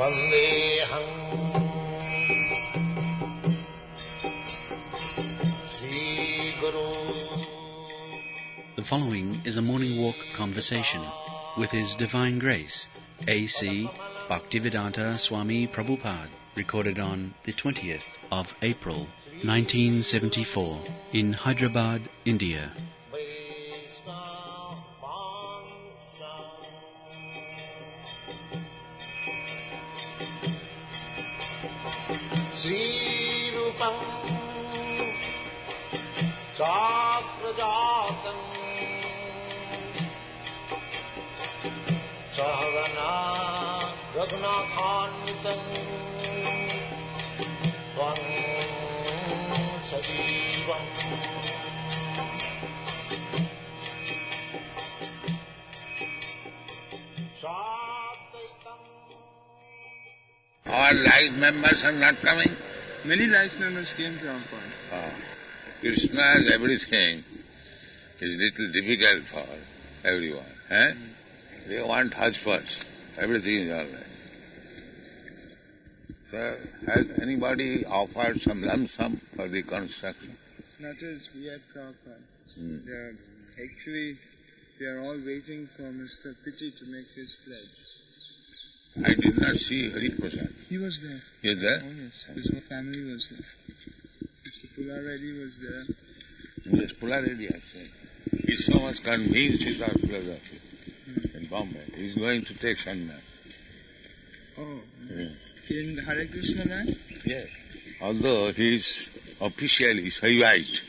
Vandeham Sri Guru. The following is a morning walk conversation with His Divine Grace, A.C. Bhaktivedanta Swami Prabhupada, recorded on the 20th of April, 1974, in Hyderabad, India. Srila Chakrajatam Sahagana Raghunathanvitam Tvam Sajivam. Our life members are not coming. Many life members came, Prabhupada. Krishna's everything is little difficult for everyone. They want hush-push. Everything is all right. So, has anybody offered some lump sum for the construction? Not as yet, Prabhupada. Actually, we are all waiting for Mr. Pichi to make his pledge. I did not see Hari Prasad. He was there. He was there? Oh yes, his whole family was there. Mr. Pullareddy was there. Yes, Pullareddy, I said. He's so much convinced with our philosophy in Bombay. He's going to take sannyas. Oh, Yes. In the Hare Krishna land? Yes. Although he is officially Shaivite,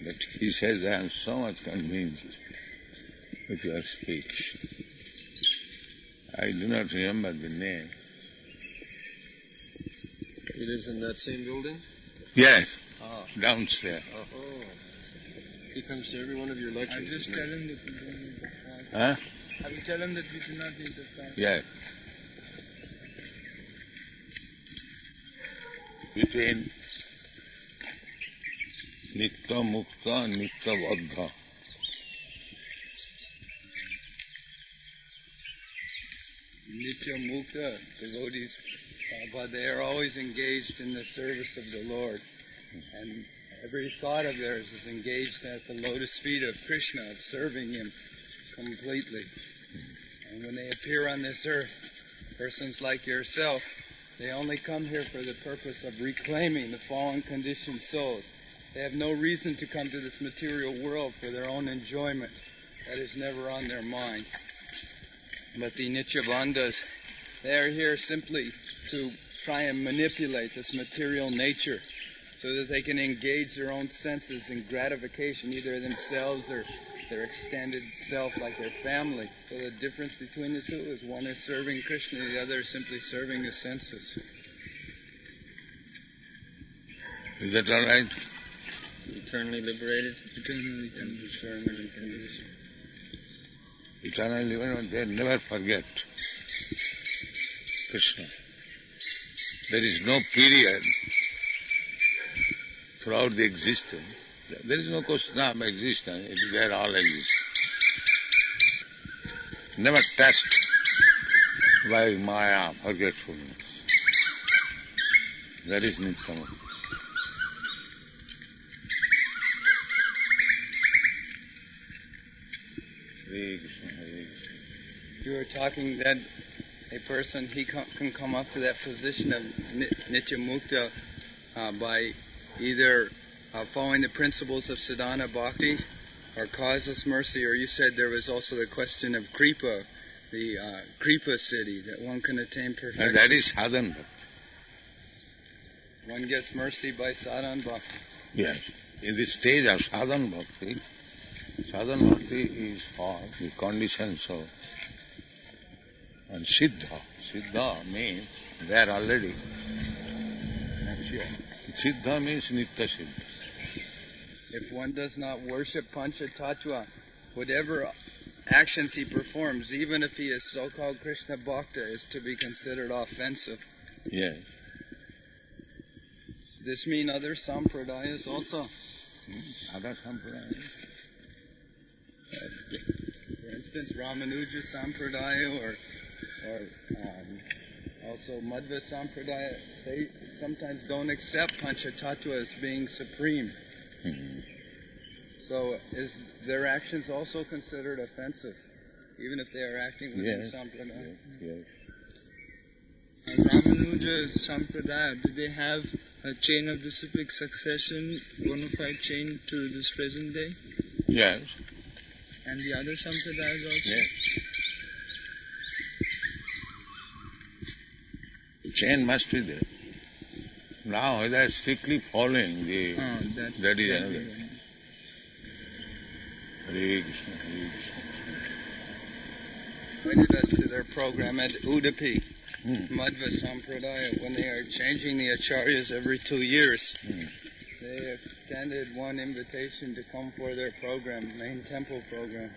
but he says, I am so much convinced with your speech. I do not remember the name. He lives in that same building? Yes, Ah. downstairs. Oh. He comes to every one of your I lectures. just doesn't tell he? him that we don't need the fast. Huh? I will tell him that we do not need the fast. Yes. Between Nitya Mukta and Nitya Baddha. Nitya Mukta devotees, but they are always engaged in the service of the Lord. And every thought of theirs is engaged at the lotus feet of Krishna, of serving Him completely. And when they appear on this earth, persons like yourself, they only come here for the purpose of reclaiming the fallen conditioned souls. They have no reason to come to this material world for their own enjoyment. That is never on their mind. But the Nityabandhas, they are here simply to try and manipulate this material nature so that they can engage their own senses in gratification, either themselves or their extended self like their family. So the difference between the two is one is serving Krishna, the other is simply serving the senses. Is that all right? Eternally liberated? Eternally conditioned. Eternally liberated, they never forget Krishna. There is no period throughout the existence. There is no question of existence. It is there, all exist. Never touched by Maya, forgetfulness. That is Nityamukta. Hare Krishna, Hare Krishna. You were talking that a person, he can come up to that position of Nitya Mukta by either following the principles of sadhana bhakti or causeless mercy, or you said there was also the question of kripa, the kripa siddhi, that one can attain perfection. And that is sadhana bhakti. One gets mercy by sadhana bhakti. Yes. In the stage of sadhana bhakti is for the conditions of and siddha. Siddha means they are already mature. Siddha means nitya siddha. If one does not worship Pancha Tattva, whatever actions he performs, even if he is so-called Krishna Bhakta, is to be considered offensive. Yes. This mean other sampradayas also? Other sampradayas. For instance, Ramanuja Sampradaya or also Madhva Sampradaya, they sometimes don't accept Panchatattva as being supreme. Mm-hmm. So is their actions also considered offensive, even if they are acting within Sampradaya? Yes. Ramanuja Sampradaya, do they have a chain of disciplic succession, bona fide chain to this present day? Yes. And the other Sampradayas also? Yes. Chain must be there. Now they are strictly following the. That is another. Hare Krishna, Hare Krishna. Invited us to their program at Udupi, Madhva Sampradaya, when they are changing the acharyas every 2 years. They extended one invitation to come for their program, main temple program.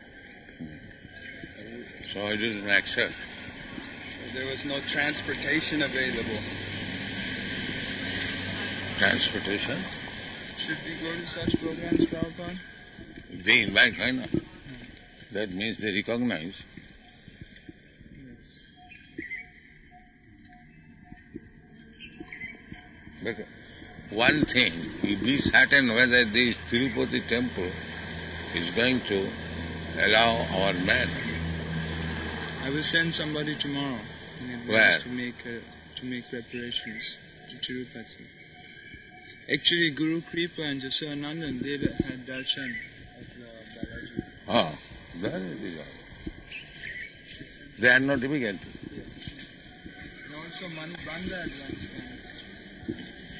So I didn't accept. So there was no transportation available. Transportation? Should we go to such programs, Prabhupada? They invite, why not? That means they recognize. But one thing, be certain whether this Tirupati temple is going to allow our man. I will send somebody tomorrow in advance to make preparations to Tirupati. Actually, Guru Kripa and Jasodanandan, they had darshan of Balaji. Ah, that is all. They are not immigrant. And also Banda advanced time.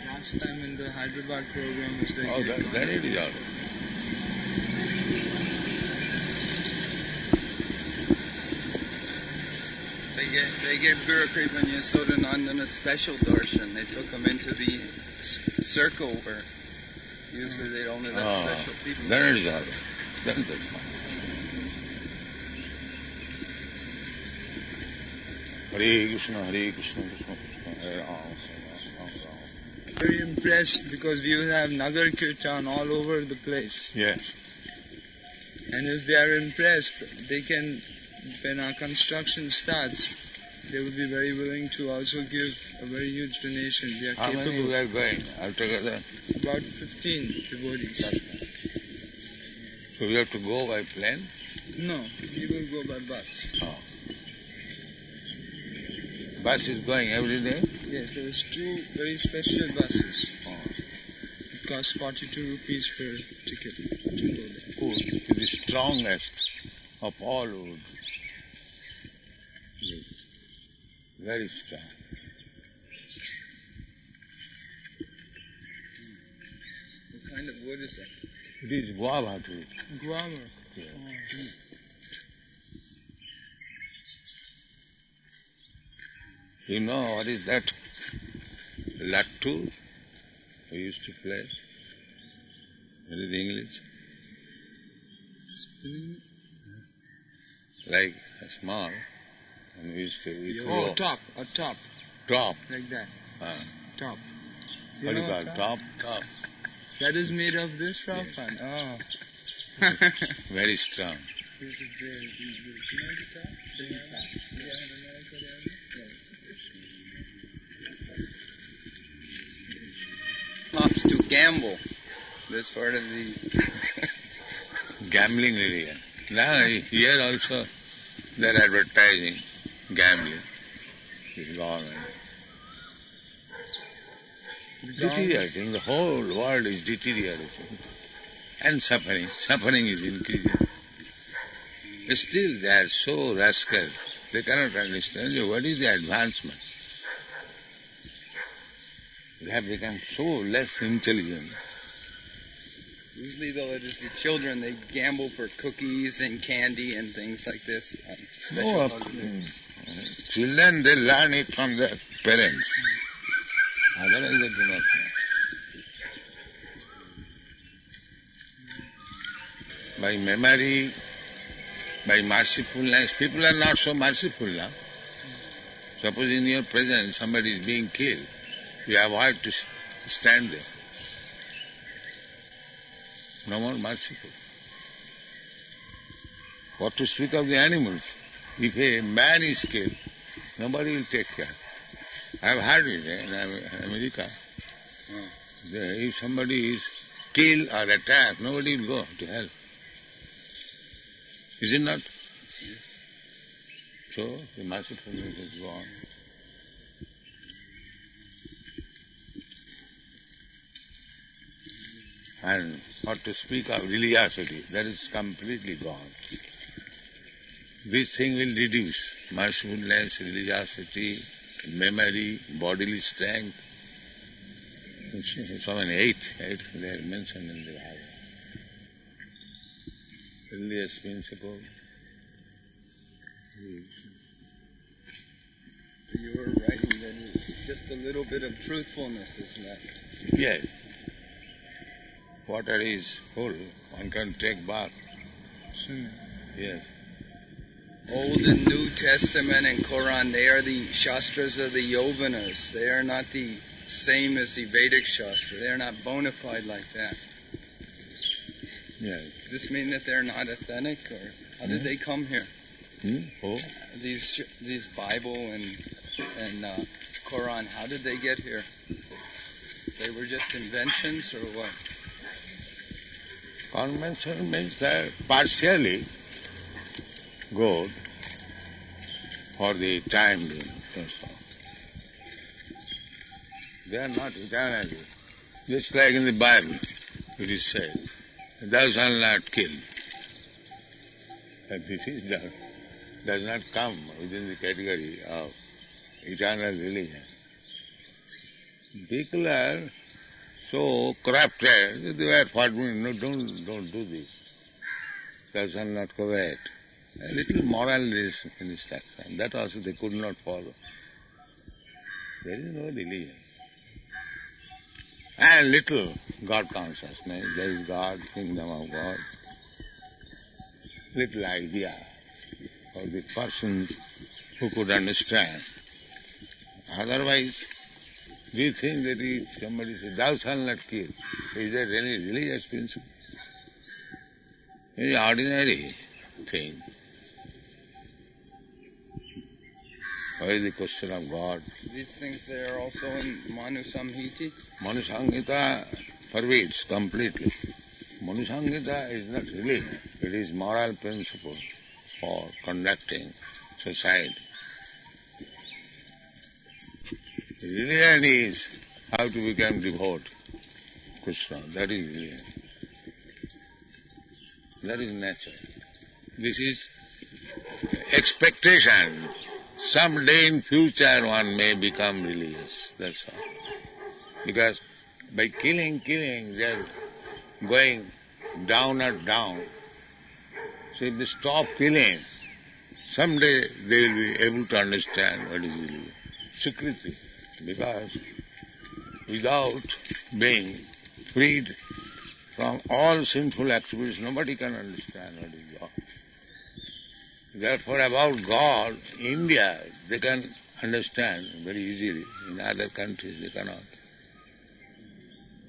Last time in the Hyderabad program was the... Oh, that it is all. They gave Guru Kripa and Yasodanandan a special darshan. They took them into the circle where usually they only let special people. That is all. That is all. Hare Krishna, Hare Krishna, Krishna Krishna, Hare Ram, Ram Ram. Very impressed because we will have Nagar Kirtan all over the place. Yes. And if they are impressed, they can, when our construction starts, they will be very willing to also give a very huge donation. They are How capable. many we are going altogether? About 15 devotees. So we have to go by plane? No, we will go by bus. Oh. Bus is going every day? Yes, there is 2 very special buses. Oh. It costs 42 rupees per ticket to go there. Wood, the strongest of all wood. Yes. Very strong. What kind of wood is that? It is guava tree. Guava. Yeah. You know what is that? Lattu? We used to play. What is English? Spinning. Like a small. And we used to throw. Oh, top. A top. Top. Like that. Top. What do you call it? Top? Top. That is made of this, Prabhupada? Oh. Very strong. This is very beautiful. You know the top? The top. Pops to gamble. This part of the Gambling area. Now here also they are advertising gambling. This government. Deteriorating. The whole world is deteriorating. And suffering. Suffering is increasing. But still they are so rascal. They cannot understand what is the advancement. They have become so less intelligent. Usually though it is the children, they gamble for cookies and candy and things like this. Special Children, they learn it from their parents. Otherwise they do not know. By memory, by mercifulness, people are not so merciful now. Suppose in your presence somebody is being killed, you avoid to stand there. No more merciful. What to speak of the animals? If a man is killed, nobody will take care. I have heard it in America. If somebody is killed or attacked, nobody will go to help. Is it not? So the mercifulness is gone. And what to speak of religiosity, that is completely gone. This thing will reduce mercifulness, religiosity, memory, bodily strength. So many eight they are mentioned in the Bible. Religious principle. You were writing that it's just a little bit of truthfulness, isn't that? Yes. Water is full, one can take bath. Yes. Old and New Testament and Quran, they are the Shastras of the Yavanas. They are not the same as the Vedic Shastra. They are not bona fide like that. Yes. Does this mean that they're not authentic, or how did they come here? Oh. These Bible and Quran, how did they get here? They were just inventions, or what? Convention means they're partially good for the time being. That's all. They are not eternally. Just like in the Bible, it is said, thou shalt not kill. But this does not come within the category of eternal religion. People are so corrupted that they were forbidden, no, don't do this. Thou shalt not covet. A little moral instruction, that also they could not follow. There is no religion. And little God consciousness, there is God, kingdom of God. Little idea for the person who could understand. Otherwise, do you think that if somebody says, thou shalt not kill, is there any religious principle? It's an ordinary thing. Where is the question of God? These things, they are also in Manu Samhiti? Manu Samhita forbids completely. Manu Samhita is not religion, it is moral principle for conducting society. Religion is how to become devout to Krishna. That is religion. That is nature. This is expectation. Some day in future one may become religious. That's all. Because by killing, they are going down and down. So if they stop killing, someday they will be able to understand what is religion. Sukriti. Because without being freed from all sinful activities, nobody can understand what is God. Therefore, about God, India, they can understand very easily. In other countries, they cannot.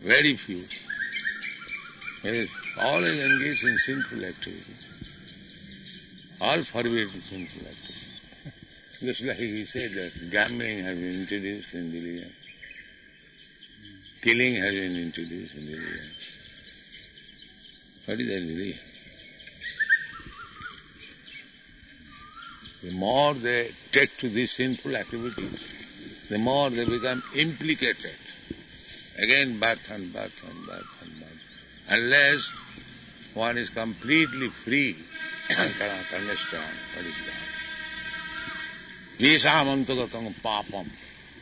Very few. Always engaged in sinful activities. All forbidden sinful activities. Just like he said that gambling has been introduced in religion. Killing has been introduced in religion. What is that religion? The more they take to these sinful activities, the more they become implicated. Again birth and birth and birth and birth. Unless one is completely free, one cannot understand what is God. Jesamantagatam papam.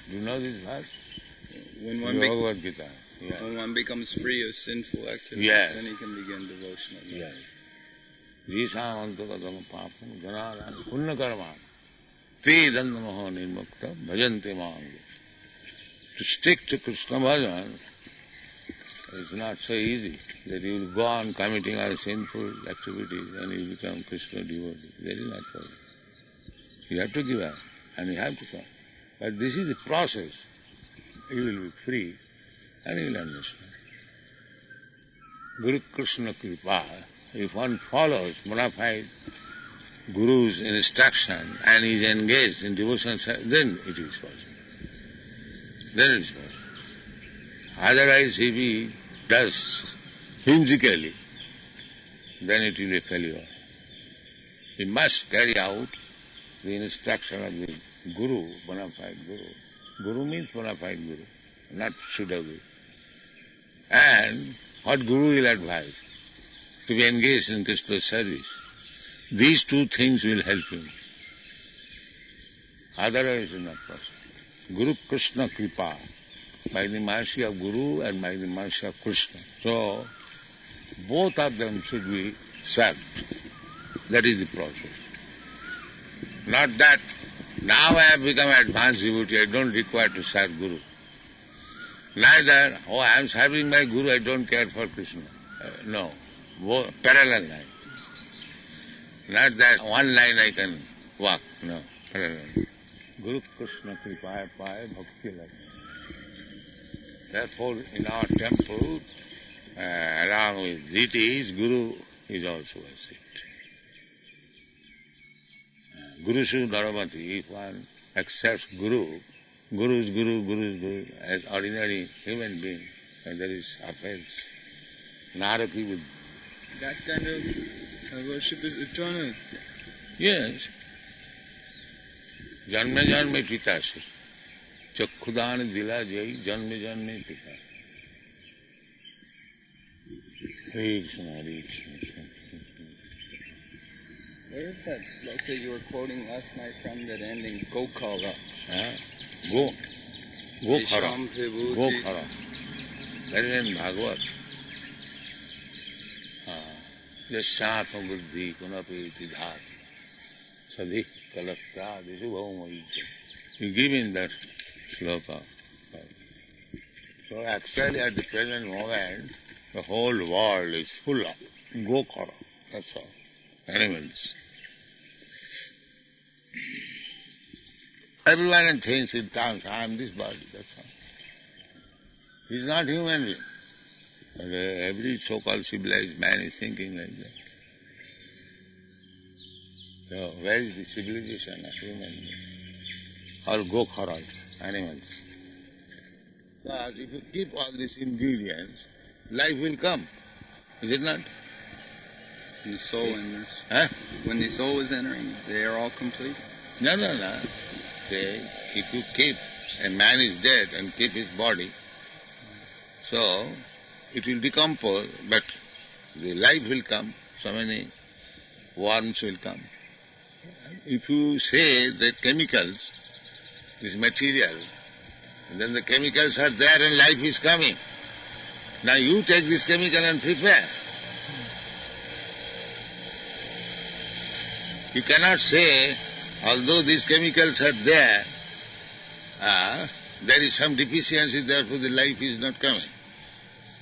Do you know this verse? When Bhagavad Gita. Yeah. When one becomes free of sinful activities, Yes. then he can begin devotional. Yes. Jesamantagatam papam janarana punna karma te dandamaho nirmukta bhajante mahangu. To stick to Krishna bhajan is not so easy that you will go on committing all sinful activities and you become Krishna devotee. That is not possible. You have to give up and you have to come. But this is the process. You will be free and you will understand. Guru Krishna Kripa, if one follows bona fide Guru's instruction and is engaged in devotional service, then it is possible. Then it is possible. Otherwise, if he does whimsically, then it will be a failure. He must carry out the instruction of the Guru, bona fide Guru. Guru means bona fide Guru, not pseudo Guru. And what Guru will advise? To be engaged in Krishna's service. These two things will help him. Otherwise it is not possible. Guru Krishna Kripa, by the mercy of Guru and by the mercy of Krishna. So, both of them should be served. That is the process. Not that now I have become advanced devotee, I don't require to serve Guru. Neither, I am serving my Guru, I don't care for Krishna. No, parallel line. Not that one line I can walk, no, parallel. Guru Krishna Kripaya Paya Bhakti Lagna. Therefore, in our temple, along with deities, Guru is also worshipped. Guru Su Dharamati, if one accepts Guru, Guru is Guru, Guru is Guru, as ordinary human being, and there is offense. Naraki would. That kind of worship is eternal. Yes. Janme janme pita se. Chakkhudan dila jai janme janme pita. Hare Krishna, Hare Krishna. Where is that sloka you were quoting last night from, that ending, Gokala? Gokhara. Gokhara. That is in Bhagavad. Yasyatam buddhi kunapeti dhat sadhi kalakta disubhaumayi. You give in that sloka. So actually at the present moment, the whole world is full of Gokhara. That's all. Animals. Everyone thinks in terms, I am this body, that's all. He is not human being. But every so-called civilized man is thinking like that. So where is the civilization of human beings? All Gokhara, animals. But if you keep all these ingredients, life will come. Is it not? When the soul enters. Huh? When the soul is entering, they are all complete. No. If you keep, a man is dead and keep his body, so it will decompose, but the life will come, so many worms will come. If you say the chemicals, this material, then the chemicals are there and life is coming. Now you take this chemical and prepare. You cannot say, although these chemicals are there, there is some deficiency, therefore the life is not coming.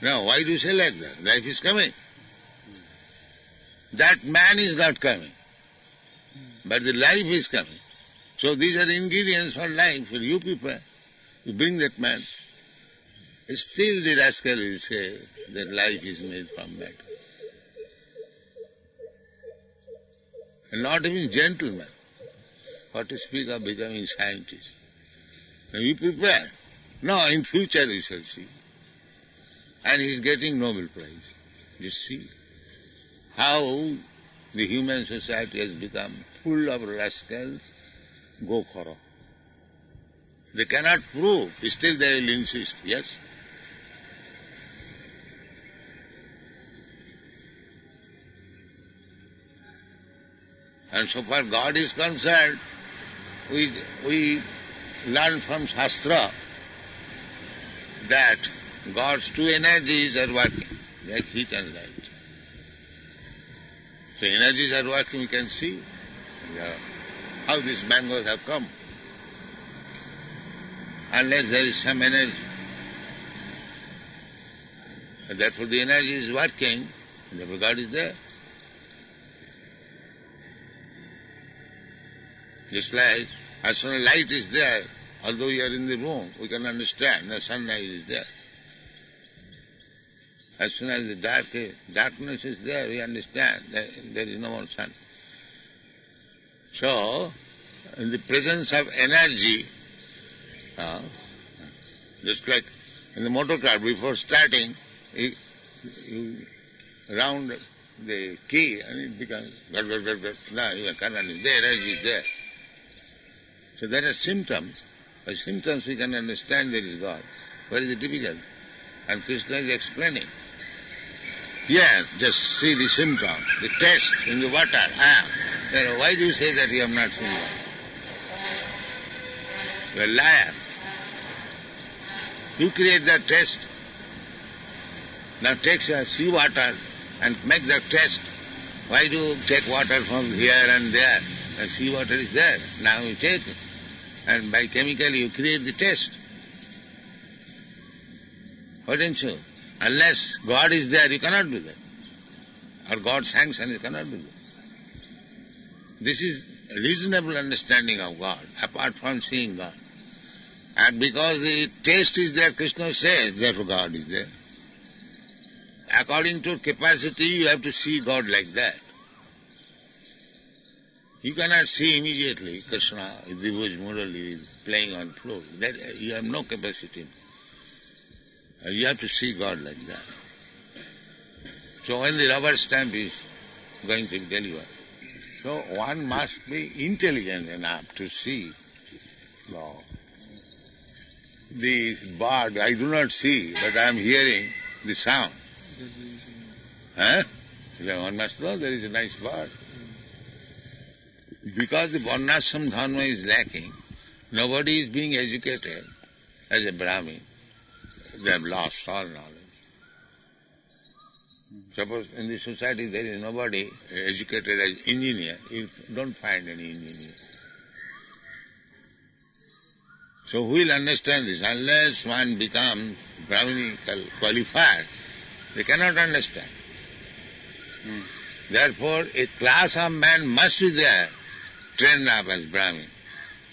Now, why do you say like that? Life is coming. That man is not coming, but the life is coming. So these are the ingredients for life, for you people. You bring that man. Still the rascal will say that life is made from matter. And not even gentlemen. What to speak of becoming scientists. Now you prepare. No, in future we shall see. And he is getting Nobel Prize. You see how the human society has become full of rascals, Gokhara. They cannot prove, still they will insist, yes? And so far God is concerned, we learn from Shastra that God's two energies are working, like heat and light. So energies are working, we can see how these mangoes have come. Unless there is some energy. And therefore the energy is working, and therefore God is there. Just like as soon as light is there, although we are in the room, we can understand the sunlight is there. As soon as the darkness is there, we understand that there is no more sun. So, in the presence of energy, just like in the motor car, before starting, you round the key and it becomes now you can run it. The energy is there. So there are symptoms. By symptoms we can understand there is God. What is the difficult? And Krishna is explaining. Here, just see the symptom, the taste in the water. Why do you say that you have not seen water? You are a liar. You create that taste. Now take sea water and make that taste. Why do you take water from here and there? The sea water is there. Now you take it. And by chemically you create the taste. Why don't you? Unless God is there, you cannot do that. Or God sanctions, you cannot do that. This is a reasonable understanding of God, apart from seeing God. And because the taste is there, Krishna says, therefore God is there. According to capacity, you have to see God like that. You cannot see immediately Krishna, Divuj Murali is playing on floor. That you have no capacity. You have to see God like that. So when the rubber stamp is going to be delivered, so one must be intelligent enough to see God. The bird, I do not see, but I am hearing the sound. One must know there is a nice bird. Because the Varnashram Dharma is lacking, nobody is being educated as a Brahmin. They have lost all knowledge. Suppose in the society there is nobody educated as engineer, you don't find any engineer. So who will understand this? Unless one becomes Brahminical qualified, they cannot understand. Therefore, a class of men must be there, trained up as Brahmin.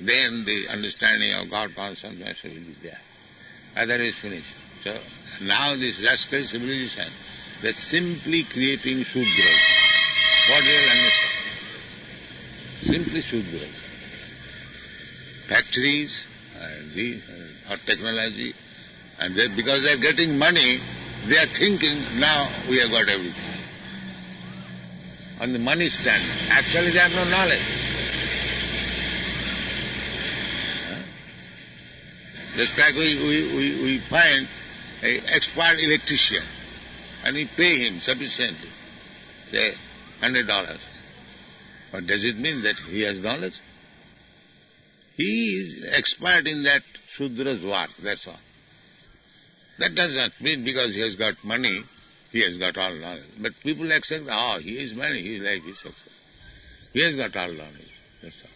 Then the understanding of God consciousness will be there. Otherwise finished. So now this rascal civilization, they're simply creating Shudras. What do you understand? Simply Shudras. Factories, or technology, and because they're getting money, they are thinking, now we have got everything. On the money standard. Actually they have no knowledge. Just like we find an expert electrician and we pay him sufficiently, say $100. But does it mean that he has knowledge? He is expert in that Shudra's work, that's all. That does not mean because he has got money, he has got all knowledge. But people accept, he is money, he is like this. He has got all knowledge, that's all.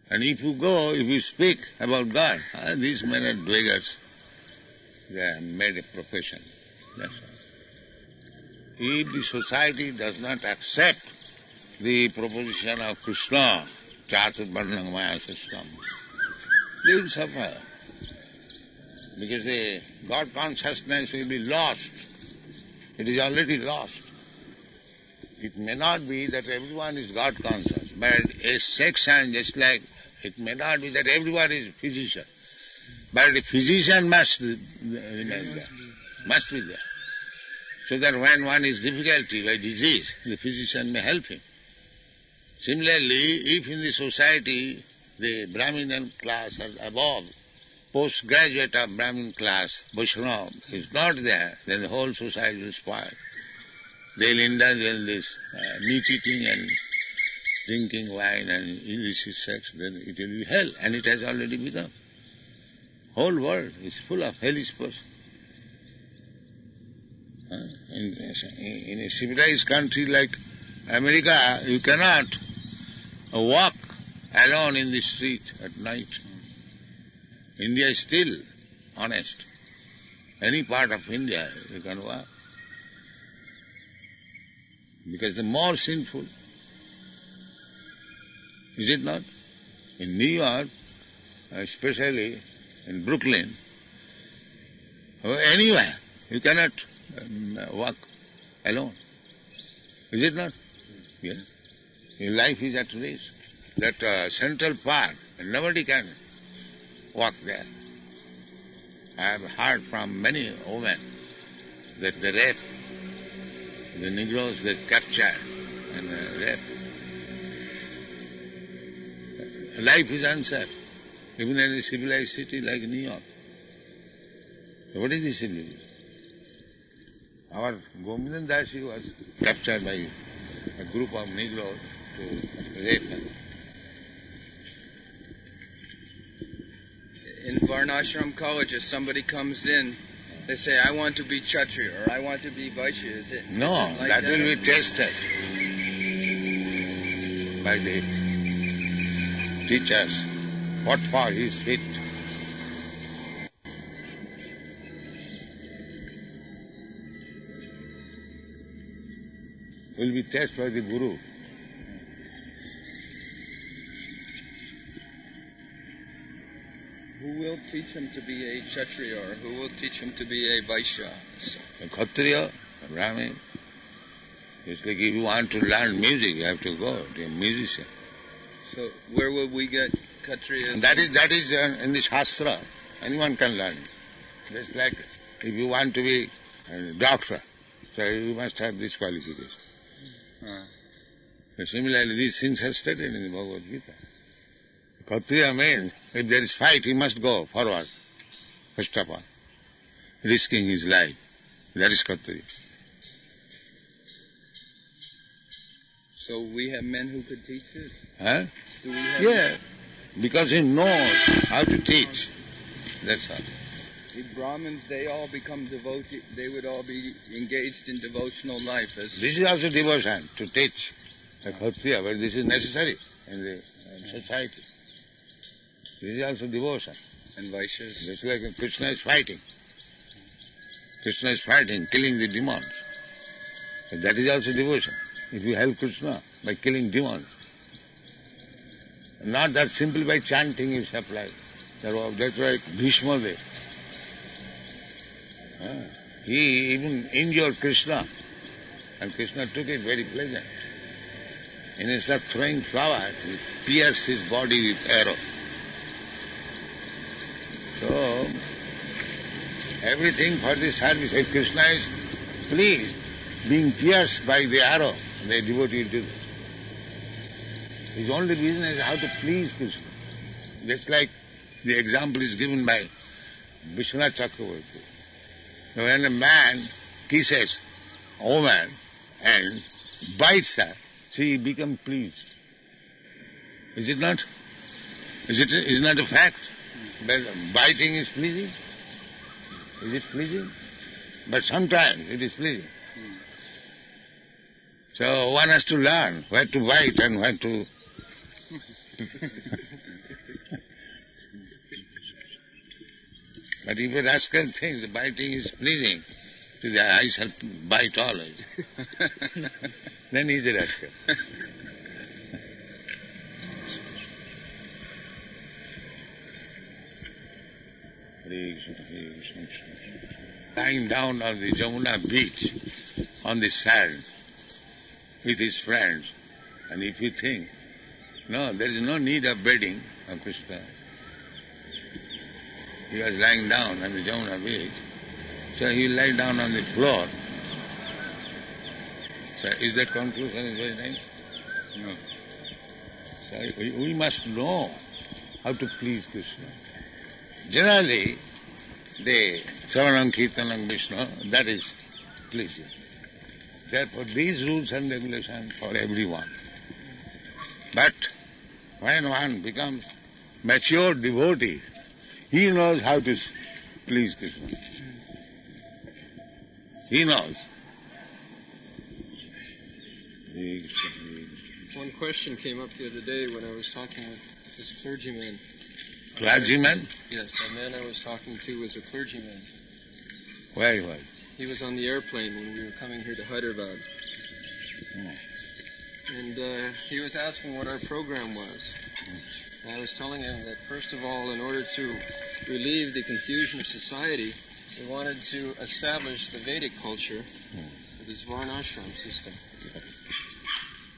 And if you speak about God, these men are dweggers. They have made a profession. That's all. If the society does not accept the proposition of Krishna, Chatur Varnang Maya system, they will suffer. Because the God consciousness will be lost. It is already lost. It may not be that everyone is God conscious, but a section, just like it may not be that everyone is physician, but the physician must remain there, must be there. So that when one is difficulty by disease, the physician may help him. Similarly, if in the society the Brahmin class are above, postgraduate of Brahmin class, Vaishnava, is not there, then the whole society will spoil. They will indulge in this meat-eating and drinking wine and illicit sex, then it will be hell, and it has already become. Whole world is full of hellish person. In a civilized country like America, you cannot walk alone in the street at night. India is still honest. Any part of India you can walk. Because the more sinful, is it not? In New York, especially in Brooklyn, or anywhere, you cannot walk alone. Is it not? Yes. Your life is at risk. That central part, nobody can walk there. I have heard from many women that they rape the Negroes, they capture and rape. Life is unsafe, even in a civilized city like New York. So what is this civilization? Our Govindan Dasi was captured by a group of Negroes to rape him. In Varnashram College, if somebody comes in, they say, I want to be Kshatriya or I want to be Vaishya. Is it? No, is it like that will be tested by the teachers. What for he is fit. Will be tested by the Guru. Who will teach him to be a Kshatriya or who will teach him to be a Vaishya? A Kshatriya, a Brahmin. It's like if you want to learn music, you have to go to a musician. So where will we get Kshatriyas? That is in the Shastra. Anyone can learn. Just like if you want to be a doctor, so you must have this qualification. So similarly, these things are stated in the Bhagavad Gita. Kshatriya means if there is fight, he must go forward, first of all, risking his life. That is Kshatriya. So we have men who could teach this? Huh? Do we have Yeah, because he knows how to teach. That's all. The Brahmins, they all become devoted, they would all be engaged in devotional life. This is also devotion, to teach the Kshatriya, but this is necessary in the society. This is also devotion. And Vaishyas? Just like Krishna is fighting. Krishna is fighting, killing the demons. But that is also devotion. If you help Krishna by killing demons. Not that simply by chanting you supply. That's why Bhishma there. He even injured Krishna. And Krishna took it very pleasant. And instead of throwing flower, he pierced his body with arrow. So, everything for the service. If Krishna is pleased, being pierced by the arrow, the devotee will do this. His only business is how to please Krishna. Just like the example is given by Vishwanath Chakravarti. When a man kisses a woman and bites her, she becomes pleased. Is it not? Is it not a fact that biting is pleasing? Is it pleasing? But sometimes it is pleasing. So one has to learn where to bite and where to... But if a rascal thinks the biting is pleasing, to the I shall bite always. Then he is a rascal. Lying down on the Jamuna beach, on the sand, with his friends, and if you think, no, there is no need of bedding of Krishna. He was lying down on the Jamuna beach, so he lay down on the floor. So is that conclusion very nice? No. So we must know how to please Krishna. Generally, the Savanam, Kirtanam, Vishnu, that is pleasing. Therefore, these rules and regulations for everyone. But when one becomes mature devotee, he knows how to please Krishna. He knows. One question came up the other day when I was talking with this clergyman. Clergyman? Yes, the man I was talking to was a clergyman. Where he was? He was on the airplane when we were coming here to Hyderabad. And he was asking what our program was. And I was telling him that, first of all, in order to relieve the confusion of society, we wanted to establish the Vedic culture, this Varnashram system.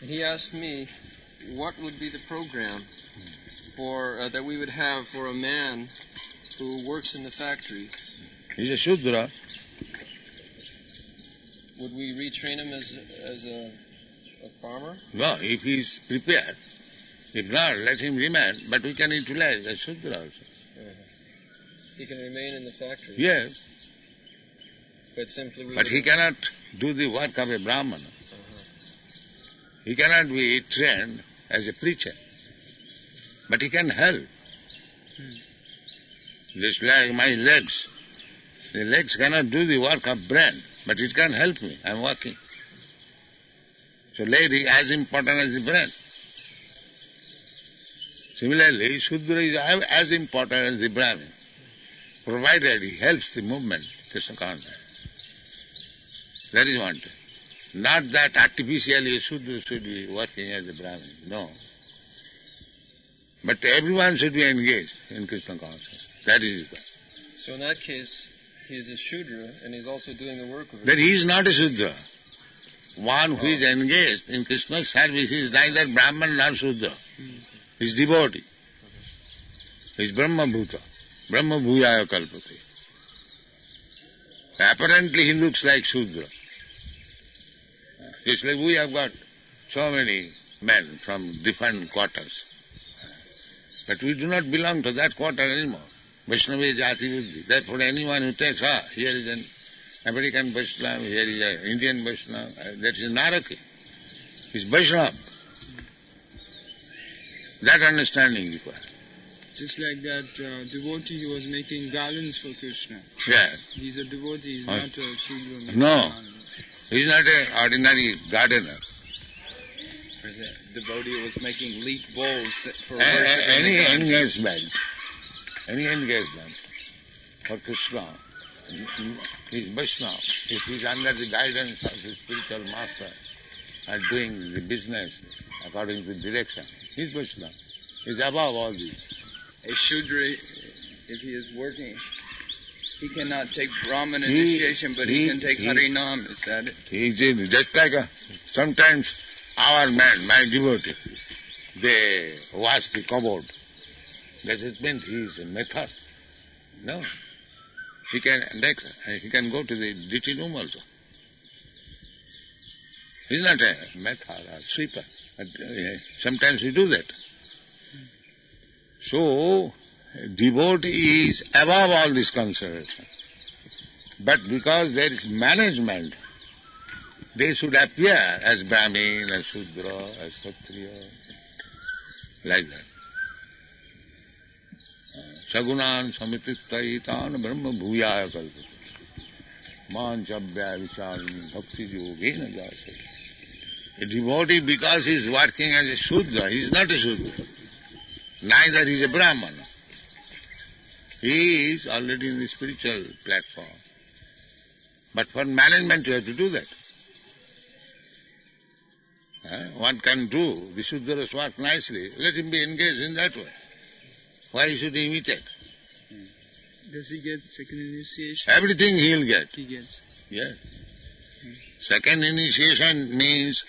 And he asked me, what would be the program for that we would have for a man who works in the factory? He's a Shudra. Would we retrain him as a farmer? No, if he's prepared. If not, let him remain, but we can utilize a Shudra also. He can remain in the factory? Yes. But he cannot do the work of a Brahmana. He cannot be trained as a preacher. But he can help. Just like my legs. The legs cannot do the work of brain, but it can help me. I am working. So leg is as important as the brain. Similarly, Shudra is as important as the Brahmin, provided he helps the movement, Krishna consciousness. That is one thing. Not that artificially a Shudra should be working as a Brahmin, no. But everyone should be engaged in Krishna consciousness. That is it. So in that case, he is a Shudra and he's also doing the work of it. Then he is not a Shudra. One who is engaged in Krishna's service is neither Brahman nor Shudra. He is devotee. He is Brahma Bhuta. Brahma Bhuyaya Kalpati. Apparently he looks like Shudra. Just like we have got so many men from different quarters. But we do not belong to that quarter anymore. Vaishnava Jati Buddhi. Therefore anyone who takes, here is an American Vaishnava, here is an Indian Vaishnava, that is Naraki. He is Vaishnava. That understanding required. Just like that devotee who was making garlands for Krishna. Yeah. He's a devotee, he's not a Shudra. No. He's not an ordinary gardener. The devotee was making leaf bowls for Any engagement for Krishna, he is Vaishnava. If he is under the guidance of his spiritual master and doing the business according to direction, he is Vaishnava. He is above all these. A Shudra, if he is working, he cannot take Brahman initiation, but he can take Harinam, is that it? He is just like sometimes our man, my devotee, they wash the cupboard. Does it mean he is a method? No. He can go to the dirty room also. He is not a method or sweeper. But, sometimes we do that. So, devotee is above all this consideration. But because there is management, they should appear as Brahmin, as Shudra, as Kshatriya, like that. Sagunan samititaitan brahma bhuyaya kalpati. Manchabhya vichalini bhakti yogena jasati. A devotee, because he is working as a Shudra, he is not a Shudra. Neither he is a Brahmana. He is already in the spiritual platform. But for management you have to do that. One can do the Shudras work nicely. Let him be engaged in that way. Why should he imitate? Does he get second initiation? Everything he will get. He gets. Yes. Second initiation means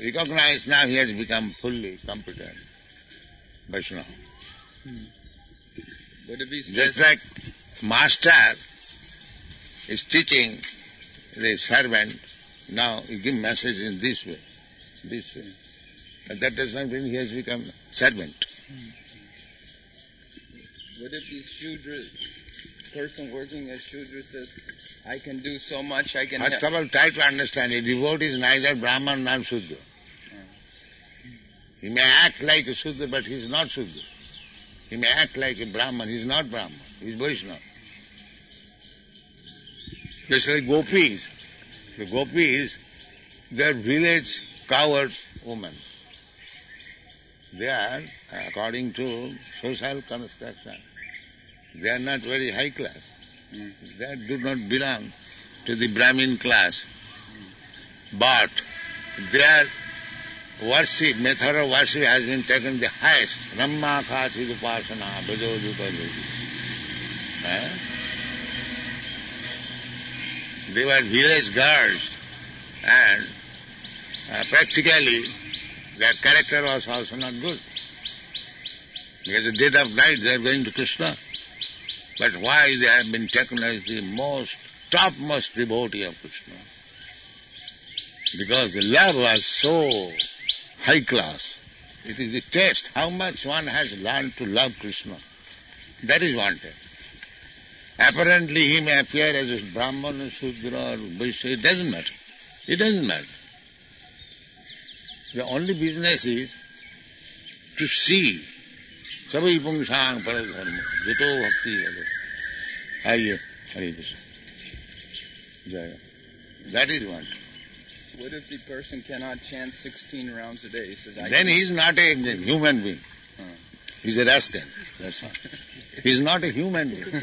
recognize now he has become fully competent Vaishnava. What if he says, Just like master is teaching the servant, now you give message in this way. But that does not mean he has become servant. what if the Shudra person working as Shudra says, I can do so much, I can... First of all, try to understand, a devotee is neither Brahman nor Shudra. He may act like a Shudra, but he is not Shudra. He may act like a Brahman, he is not Brahman, he is Vaishnava. Just like gopis. The gopis, they are village cowards women. They are, according to social construction, they are not very high class. They do not belong to the Brahmin class. But their worship, method of worship has been taken the highest. Brahma Khachid Upasana, Bhajodupa. They were village girls and practically their character was also not good. Because at the dead of night they are going to Krishna. But why they have been taken as the topmost devotee of Krishna? Because the love was so high class. It is the taste, how much one has learned to love Krishna. That is wanted. Apparently he may appear as a Brahman or Shudra or Vaishya, it doesn't matter. It doesn't matter. The only business is to see. Sabai pungsang paradharma, jato bhakti yado. Hare Krishna. Jaya. That is wanted. What if the person cannot chant 16 rounds a day? He says, then he is not a human being. He's a rascal. That's all. He's not a human being.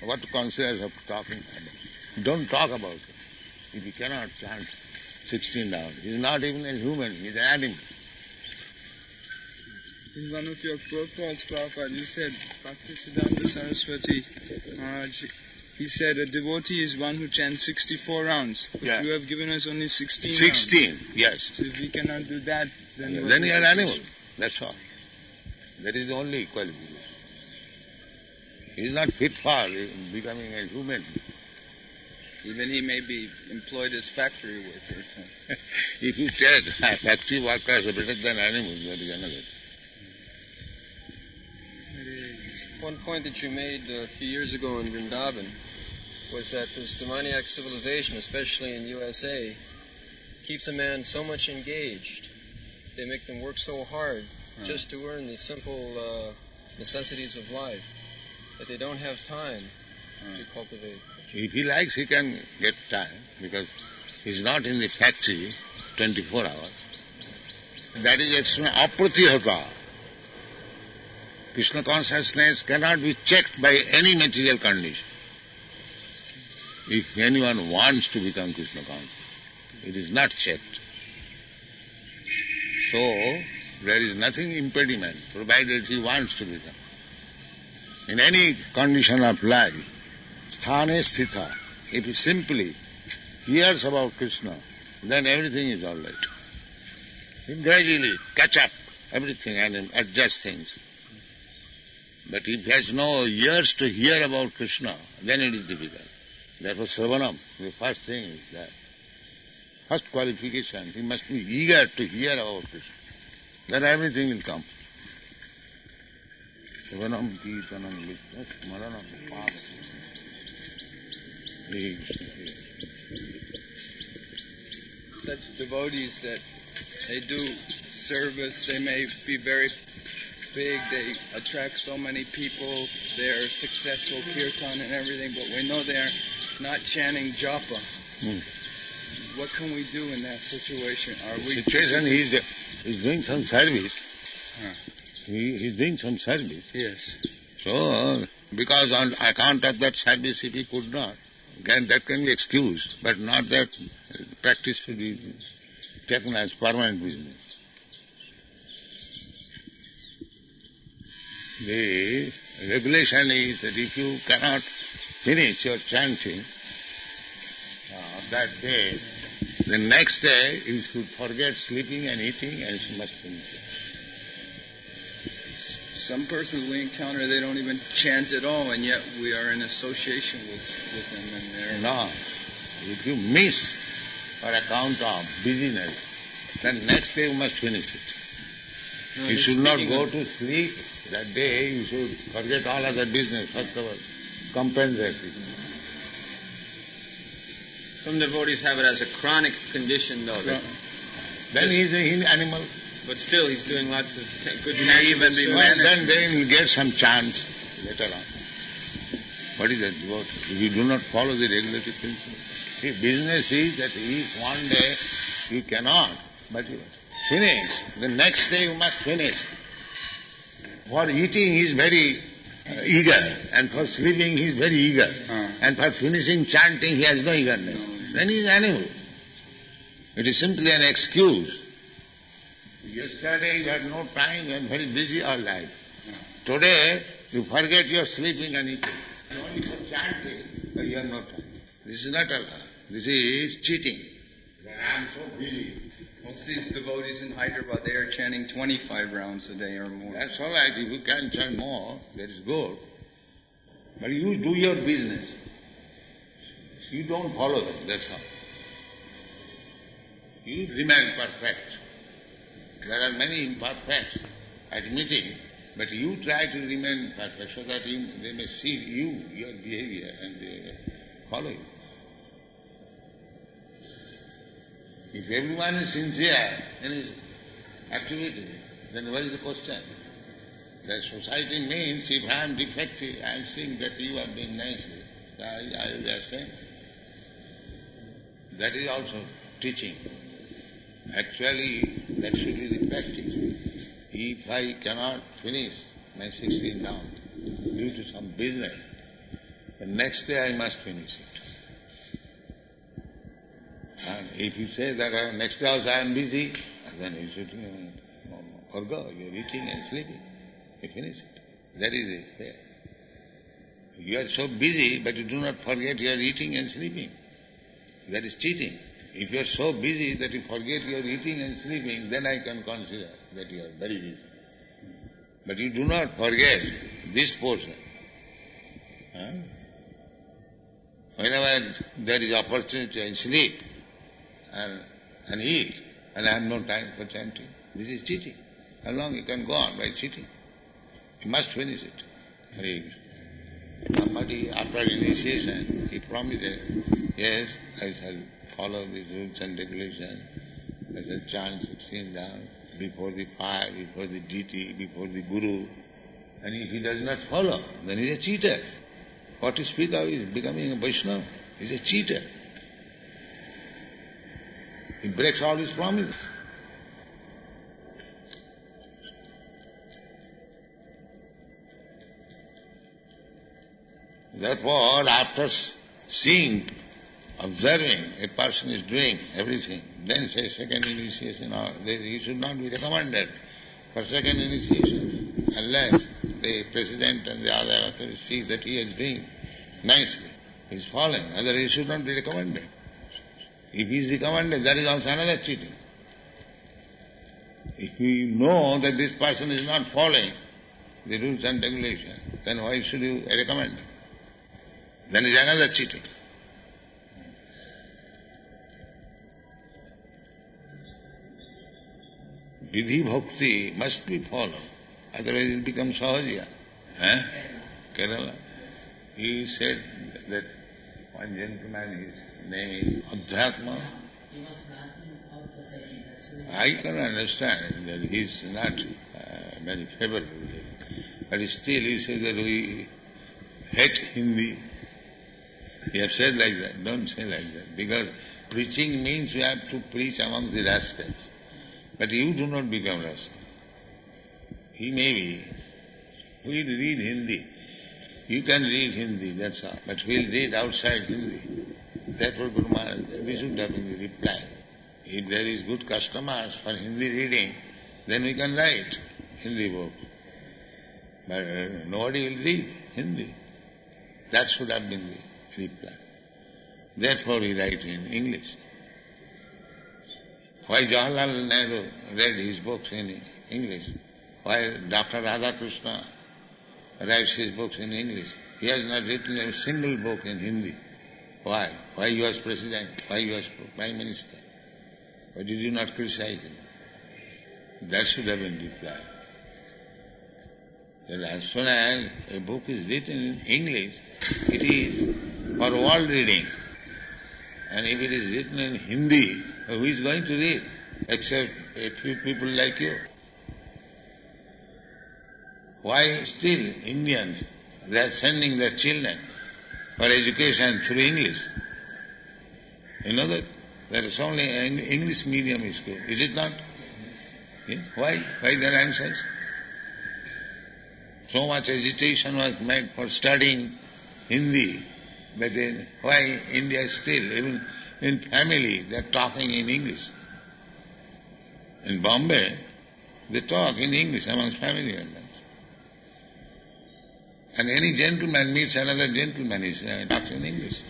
What consequence of talking about? Don't talk about it. If he cannot chant 16 rounds, he's not even a human, he's an animal. In one of your purports, Prabhupada, you said, Bhaktisiddhanta Saraswati Maharaj, he said a devotee is one who chants 64 rounds, but yeah. You have given us only 16 16, rounds. Yes. So if we cannot do that, then you are an animal. That's all. That is the only qualification. He is not fit for becoming a human. Even he may be employed as factory workers. If you take factory workers are better than animals, that is another. One point that you made a few years ago in Vrindavan was that this demoniac civilization, especially in USA, keeps a man so much engaged. They make them work so hard just to earn the simple necessities of life that they don't have time to cultivate. If he likes, he can get time because he's not in the factory 24 hours. That is apratihata. Krishna consciousness cannot be checked by any material condition. If anyone wants to become Krishna conscious, it is not checked. So, there is nothing impediment, provided he wants to become. In any condition of life, sthane sthita, if he simply hears about Krishna, then everything is all right. He gradually catch up everything and adjust things. But if he has no ears to hear about Krishna, then it is difficult. Therefore, Sravanam, the first thing is that. First qualification, he must be eager to hear about Krishna. Then everything will come. Sravanam, Kirtanam, Smaranam, Past. Such devotees that they do service, they may be very big, they attract so many people, they're successful kirtan and everything, but we know they're not chanting japa. What can we do in that situation? Situation he's doing some service. He's doing some service. Yes. So, because on account of that service, if he could not, then that can be excused, but not that practice should be taken as permanent business. The regulation is that if you cannot finish your chanting that day, the next day you should forget sleeping and eating and you must finish it. Some persons we encounter, they don't even chant at all, and yet we are in association with them. And they're no. If you miss on account of busyness, then next day you must finish it. No, you should not go to sleep that day. You should forget all other business. First of all, compensate it. Some devotees have it as a chronic condition, though. Then he's an animal. But still, he's doing lots of good He may even be then they will get some chance later on. What is that devotee? If you do not follow the regulative principle. See, business is that if one day you cannot, but you finish, the next day you must finish. For eating he is very eager, and for sleeping he is very eager, and for finishing chanting he has no eagerness. Then he is animal. It is simply an excuse. Yesterday you had no time, you are very busy all night. Today you forget your sleeping and eating. Only for chanting, but you have no time. This is not allowed. This is cheating. That I am so busy. Most of these devotees in Hyderabad, they are chanting 25 rounds a day or more. That's all right. If you can chant more, that is good. But you do your business. You don't follow them, that's all. You remain perfect. There are many imperfects, admitting, but you try to remain perfect so that they may see you, your behavior, and they follow you. If everyone is sincere in his activity, then what is the question? That society means if I am defective, I am seeing that you are doing nicely. I will ashamed. That is also teaching. Actually, that should be the practice. If I cannot finish my 16 rounds due to some business, the next day I must finish it. And if you say that next day also I am busy, then you should forgo, you are eating and sleeping. You finish it. That is it. Fair. You are so busy, but you do not forget you are eating and sleeping. That is cheating. If you are so busy that you forget you are eating and sleeping, then I can consider that you are very busy. But you do not forget this portion. Whenever there is opportunity, I sleep and eat, and I have no time for chanting. This is cheating. How long you can go on by cheating? You must finish it. Somebody, after initiation, he promises, yes, I shall follow these rules and regulations. I shall chant 16 rounds before the fire, before the deity, before the guru. And if he does not follow, then he is a cheater. What to speak of is becoming a Vaishnava. He is a cheater. He breaks all his promises. Therefore, after seeing, observing, a person is doing everything, then say second initiation, or he should not be recommended for second initiation unless the president and the other authorities see that he is doing nicely, he is following, otherwise he should not be recommended. If he is recommended, that is also another cheating. If we know that this person is not following the rules and regulations, then why should you recommend him? Then is another cheating. Vidhi bhakti must be followed, otherwise it becomes sahaja. Kerala. He said that one gentleman, his name is Adhyatma. I can understand that he is not very favorable, but still he says that we hate Hindi. He has said like that. Don't say like that, because preaching means you have to preach among the rascals. But you do not become rascal. He may be. We'll read Hindi. You can read Hindi, that's all. But we'll read outside Hindi. Therefore, Guru Maharaj, we should have the reply. If there is good customers for Hindi reading, then we can write Hindi book. But nobody will read Hindi. That should have been the reply. Therefore we write in English. Why Jawaharlal Nehru read his books in English? Why Dr. Radhakrishna writes his books in English? He has not written a single book in Hindi. Why? Why he was president? Why he was prime minister? Why did you not criticize him? That should have been replied. That as soon as a book is written in English, it is for world reading. And if it is written in Hindi, who is going to read except a few people like you? Why still Indians, they are sending their children for education through English? You know that there is only an English medium school, is it not? Yeah? Why? Why they are anxious? So much agitation was made for studying Hindi, but then why India still, even in family, they are talking in English. In Bombay, they talk in English amongst family members. And any gentleman meets another gentleman, he talks in English.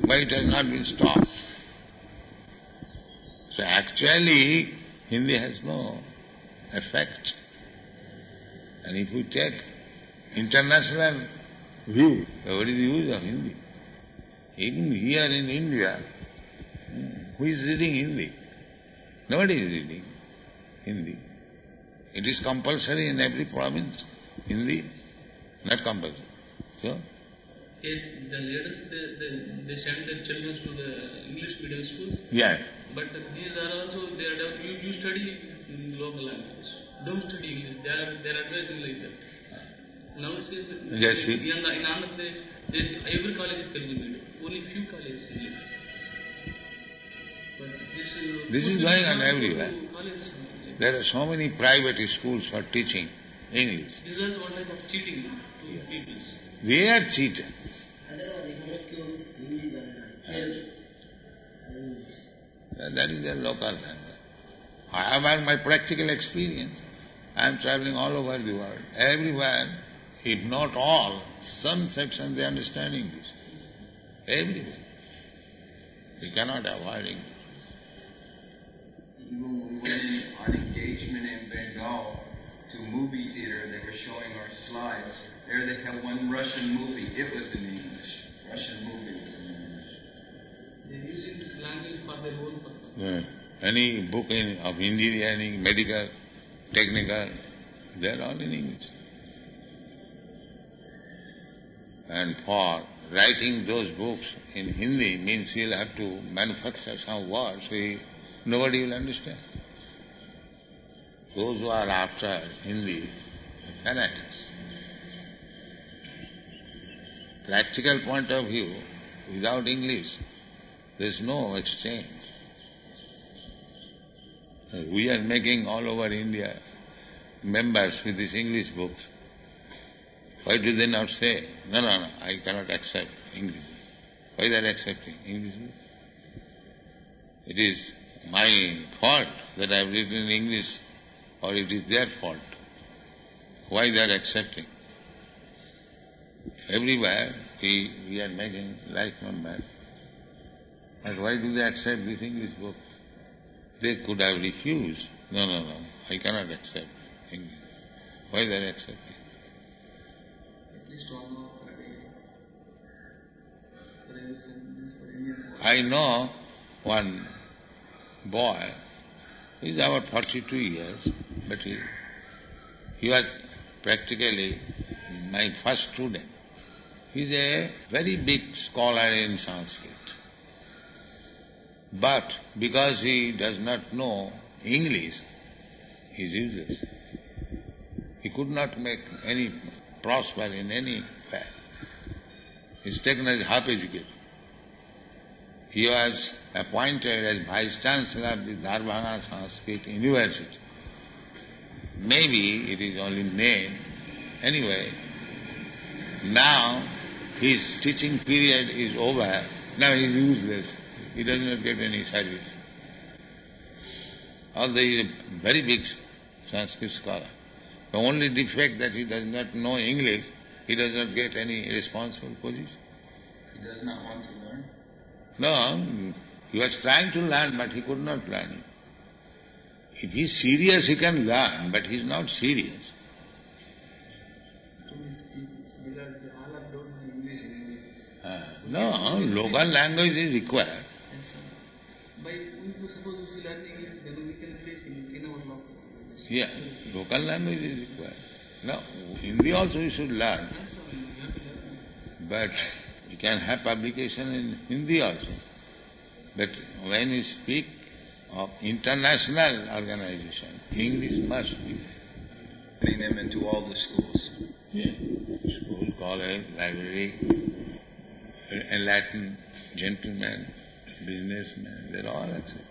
Why it has not been stopped? So actually, Hindi has no effect. And if you take international view, what is the use of Hindi? Even here in India, who is reading Hindi? Nobody is reading Hindi. It is compulsory in every province. Hindi, not compulsory. So, the leaders, they send their children to the English medium schools. yeah. But these are also, you study in local language. Don't study English. They are advising like that. Now it says, Yes, in Andhra Pradesh, every college is Telugu medium. Only few colleges English. But This is going on everywhere. There are so many private schools for teaching English. This is one type of cheating to people. They are cheated. That is their local language. I have had my practical experience. I am traveling all over the world. Everywhere, if not all, some section they understand English. Everywhere. We cannot avoid English. Even when we went on engagement in Bengal to a movie theater, they were showing our slides. There they had one Russian movie. It was in English. Russian movie was in English. They are using this language for their own purpose. Yeah. Any book of engineering, medical, technical, they are all in English. And for writing those books in Hindi means he'll have to manufacture some words, nobody will understand. Those who are after Hindi are fanatics. Practical point of view, without English, there is no exchange. We are making all over India members with these English books. Why do they not say, no, I cannot accept English? Why they are accepting English books? It is my fault that I have written in English, or it is their fault. Why they are accepting? Everywhere we are making like members. But why do they accept this English book? They could have refused. No, I cannot accept English. Why they are accepting? I know one boy, he is about 42 years, but he was practically my first student. He is a very big scholar in Sanskrit. But because he does not know English, he is useless. He could not make any prosper in any way. He is taken as half educated. He was appointed as Vice Chancellor of the Darbhanga Sanskrit University. Maybe it is only name. Anyway, now his teaching period is over. Now he is useless. He does not get any service. Although he is a very big Sanskrit scholar. The only defect that he does not know English, he does not get any responsible position. He does not want to learn? No, he was trying to learn, but he could not learn. If he is serious, he can learn, but he is not serious. No, local language is required. Suppose if we learn English, then we can place in our local language. Yeah, local language is required. Now, Hindi also we should learn. But we can have publication in Hindi also. But when we speak of international organization, English must be. Putting them into all the schools. Yeah, school, college, library, enlightened gentlemen, businessmen, they're all accepted.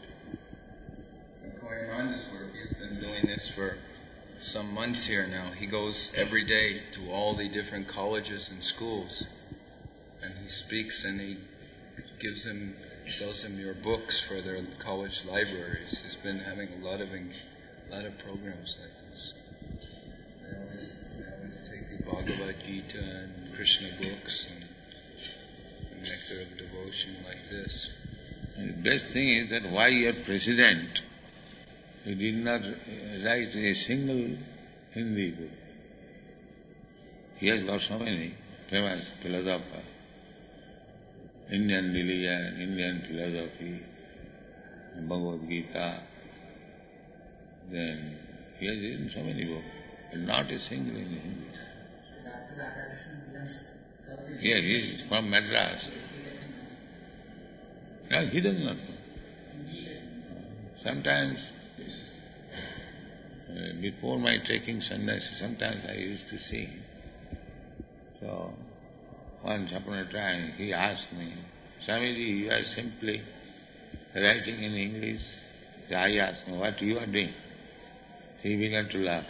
Koyananda's work, he's been doing this for some months here now. He goes every day to all the different colleges and schools, and he speaks and he sells them your books for their college libraries. He's been having a lot of programs like this. They always take the Bhagavad Gita and Krishna books and nectar of devotion like this. The best thing is that why your president, he did not write a single Hindi book. He has got so many famous philosophers, Indian religion, Indian philosophy, Bhagavad Gita. Then he has written so many books, but not a single in Hindi. Yeah, he is from Madras. No, he does not know. Sometimes, before my taking sannyasi, sometimes I used to see him. So, once upon a time, he asked me, Swamiji, you are simply writing in English. So I asked him, what you are doing? He began to laugh.